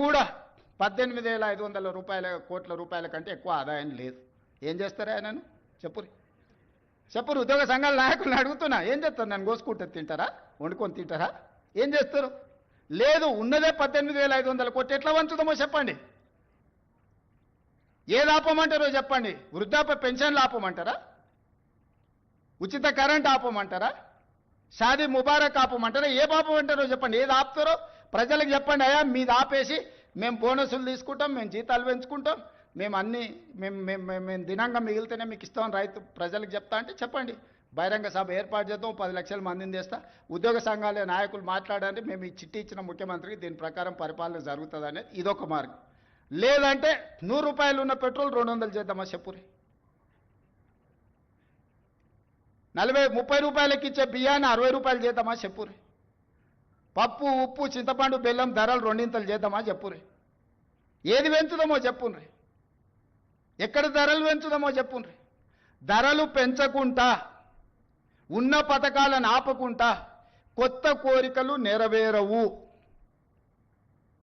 కూడా 18,500 కోట్ల రూపాయల కంటే ఎక్కువ ఆదాయం లేదు. ఏం చేస్తారా ఆయనను చెప్పురు ఉద్యోగ సంఘాల నాయకులను అడుగుతున్నా, ఏం చేస్తారు? నన్ను కోసుకుంటే తింటారా? వండుకొని తింటారా? ఏం చేస్తారు? లేదు, ఉన్నదే 18,500 కోట్లు. ఎట్లా వంచుదామో చెప్పండి. ఏది ఆపమంటారో చెప్పండి. వృద్ధాప్య పెన్షన్లు ఆపమంటారా? ఉచిత కరెంట్ ఆపమంటారా? షాదీ ముబారక్ ఆపమంటారా? ఏ ఆపమంటారో చెప్పండి. ఏది ఆపుతారో ప్రజలకు చెప్పండి. అయ్యా మీది ఆపేసి మేము బోనసులు తీసుకుంటాం, మేము జీతాలు పెంచుకుంటాం, మేము అన్నీ మేము దినంగా మిగిలితేనే మీకు ఇస్తామని రైతు ప్రజలకు చెప్తా అంటే చెప్పండి. బహిరంగ సభ ఏర్పాటు చేద్దాం, 10 లక్షల మందిని తెస్తా, ఉద్యోగ సంఘాల నాయకులు మాట్లాడండి, మేము ఈ చిట్టి ఇచ్చిన ముఖ్యమంత్రికి దీని ప్రకారం పరిపాలన జరుగుతుంది అనేది ఇదొక మార్గం. లేదంటే 100 రూపాయలు ఉన్న పెట్రోల్ 200 చేద్దామా చెప్పురి. 30 రూపాయలకి ఇచ్చే బియ్యాన్ని 60 రూపాయలు చేద్దామా చెప్పురి. పప్పు ఉప్పు చింతపండు బెల్లం ధరలు 2 చేద్దామా చెప్పురి. ఏది పెంచుదామో చెప్పుండ్రి. ఎక్కడ ధరలు పెంచుదామో చెప్పుండ్రి. ధరలు పెంచకుండా ఉన్న పథకాలను ఆపకుండా కొత్త కోరికలు నెరవేరవు.